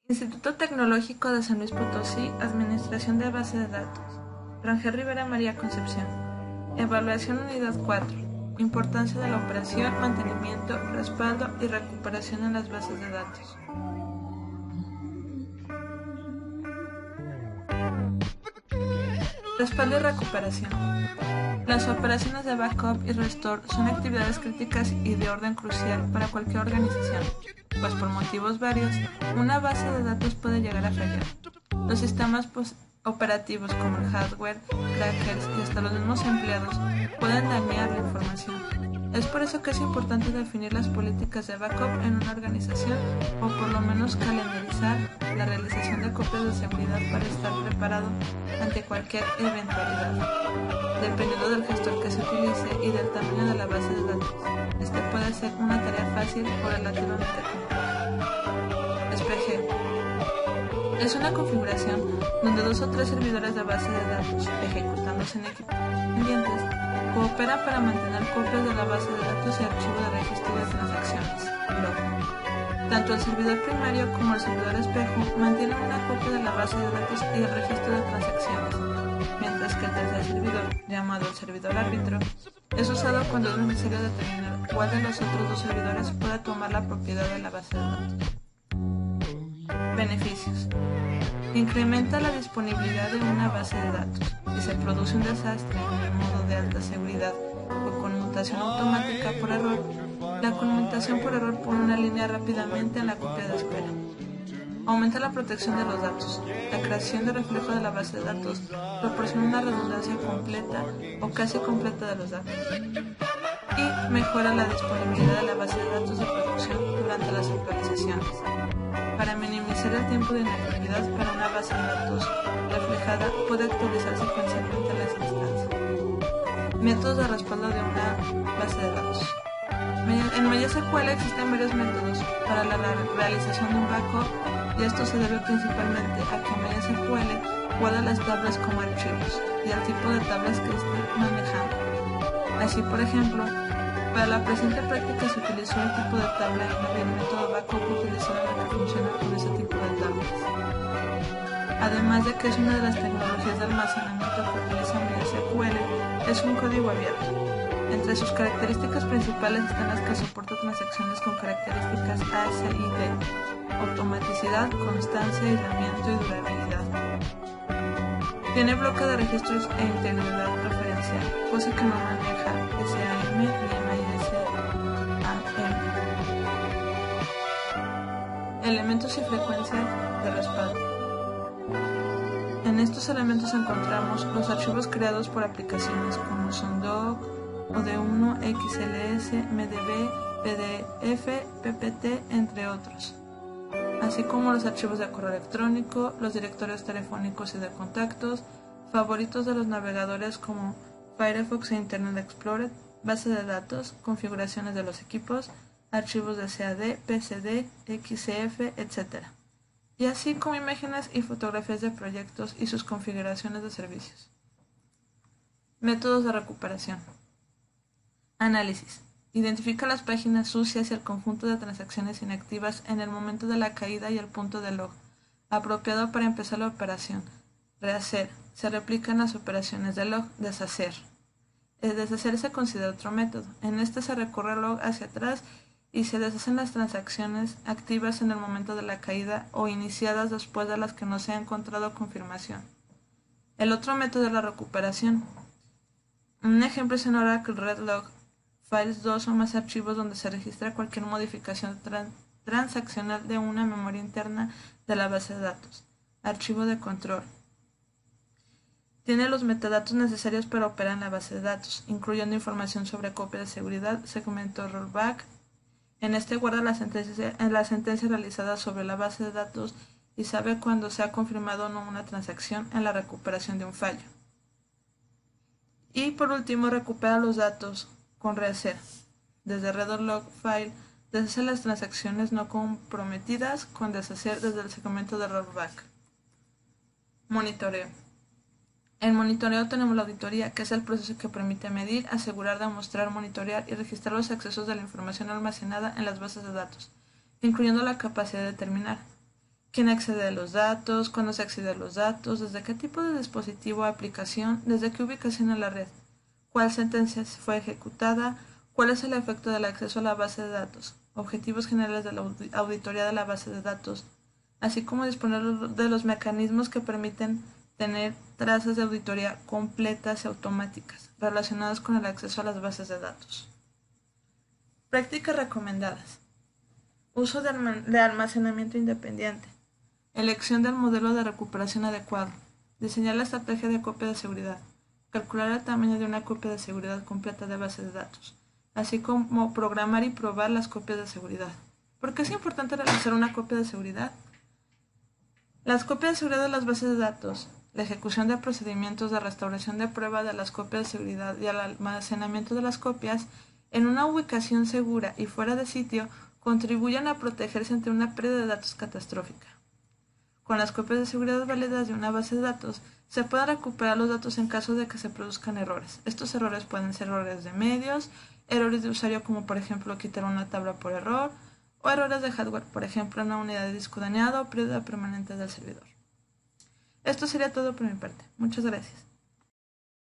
Instituto Tecnológico de San Luis Potosí, Administración de Base de Datos. Rangel Rivera María Concepción. Evaluación Unidad 4. Importancia de la operación, mantenimiento, respaldo y recuperación en las bases de datos. Respaldo y recuperación. Las operaciones de backup y restore son actividades críticas y de orden crucial para cualquier organización, pues por motivos varios, una base de datos puede llegar a fallar. Los sistemas operativos como el hardware, crackers y hasta los mismos empleados pueden dañar la información. Es por eso que es importante definir las políticas de backup en una organización o por lo menos calendarizar la realización de copias de seguridad para estar preparado ante cualquier eventualidad. Dependiendo del gestor que se utilice y del tamaño de la base de datos, este puede ser una tarea fácil o relativamente compleja. SPG es una configuración donde 2 o 3 servidores de base de datos, ejecutándose en equipos independientes, cooperan para mantener copias de la base de datos y archivo de registro de transacciones, log. Tanto el servidor primario como el servidor espejo mantienen una copia de la base de datos y el registro de transacciones, mientras que el tercer servidor, llamado el servidor árbitro, es usado cuando es necesario determinar cuál de los otros 2 servidores puede tomar la propiedad de la base de datos. Beneficios. Incrementa la disponibilidad de una base de datos. Si se produce un desastre en el modo de alta seguridad o conmutación automática por error, la conmutación por error pone una línea rápidamente en la copia de espera. Aumenta la protección de los datos. La creación de reflejo de la base de datos proporciona una redundancia completa o casi completa de los datos. Y mejora la disponibilidad de la base de datos de producción durante las actualizaciones. Para minimizar el tiempo de inactividad para una base de datos reflejada, puede actualizar secuencialmente las instancias. Métodos de respaldo de una base de datos. En MySQL existen varios métodos para la realización de un backup, y esto se debe principalmente a que MySQL guarda las tablas como archivos y al tipo de tablas que esté manejando. Así, por ejemplo, para la presente práctica se utilizó el tipo de tabla y el método backup utilizado para que funciona con ese tipo de tablas. Además de que es una de las tecnologías de almacenamiento que utiliza MySQL, es un código abierto. Entre sus características principales están las que soportan transacciones con características A, C y D, automaticidad, constancia, aislamiento y durabilidad. Tiene bloque de registros e integridad referencial, cosa que no maneja SAM ni MISAM. Elementos y frecuencia de respaldo. En estos elementos encontramos los archivos creados por aplicaciones como son doc, OD1, XLS, MDB, PDF, PPT, entre otros, así como los archivos de correo electrónico, los directorios telefónicos y de contactos, favoritos de los navegadores como Firefox e Internet Explorer, base de datos, configuraciones de los equipos, archivos de CAD, PCD, XCF, etc. Y así como imágenes y fotografías de proyectos y sus configuraciones de servicios. Métodos de recuperación. Análisis. Identifica las páginas sucias y el conjunto de transacciones inactivas en el momento de la caída y el punto de log, apropiado para empezar la operación. Rehacer. Se replican las operaciones de log. Deshacer. El deshacer se considera otro método. En este se recorre el log hacia atrás y se deshacen las transacciones activas en el momento de la caída o iniciadas después de las que no se ha encontrado confirmación. El otro método es la recuperación. Un ejemplo es en Oracle RedLog Files 2 o más archivos donde se registra cualquier modificación transaccional de una memoria interna de la base de datos. Archivo de control. Tiene los metadatos necesarios para operar en la base de datos, incluyendo información sobre copia de seguridad, segmento rollback. En este guarda la sentencia realizada sobre la base de datos y sabe cuándo se ha confirmado o no una transacción en la recuperación de un fallo. Y por último, recupera los datos con rehacer. Desde RedLog File, deshace las transacciones no comprometidas con deshacer desde el segmento de rollback. Monitoreo. En monitoreo tenemos la auditoría, que es el proceso que permite medir, asegurar, demostrar, monitorear y registrar los accesos de la información almacenada en las bases de datos, incluyendo la capacidad de determinar quién accede a los datos, cuándo se accede a los datos, desde qué tipo de dispositivo o aplicación, desde qué ubicación en la red, cuál sentencia fue ejecutada, cuál es el efecto del acceso a la base de datos, objetivos generales de la auditoría de la base de datos, así como disponer de los mecanismos que permiten tener trazas de auditoría completas y automáticas relacionadas con el acceso a las bases de datos. Prácticas recomendadas. Uso de almacenamiento independiente. Elección del modelo de recuperación adecuado. Diseñar la estrategia de copia de seguridad. Calcular el tamaño de una copia de seguridad completa de base de datos, así como programar y probar las copias de seguridad. ¿Por qué es importante realizar una copia de seguridad? Las copias de seguridad de las bases de datos, la ejecución de procedimientos de restauración de prueba de las copias de seguridad y el almacenamiento de las copias en una ubicación segura y fuera de sitio contribuyen a protegerse ante una pérdida de datos catastrófica. Con las copias de seguridad válidas de una base de datos, se pueden recuperar los datos en caso de que se produzcan errores. Estos errores pueden ser errores de medios, errores de usuario como por ejemplo quitar una tabla por error, o errores de hardware, por ejemplo una unidad de disco dañado o pérdida permanente del servidor. Esto sería todo por mi parte. Muchas gracias.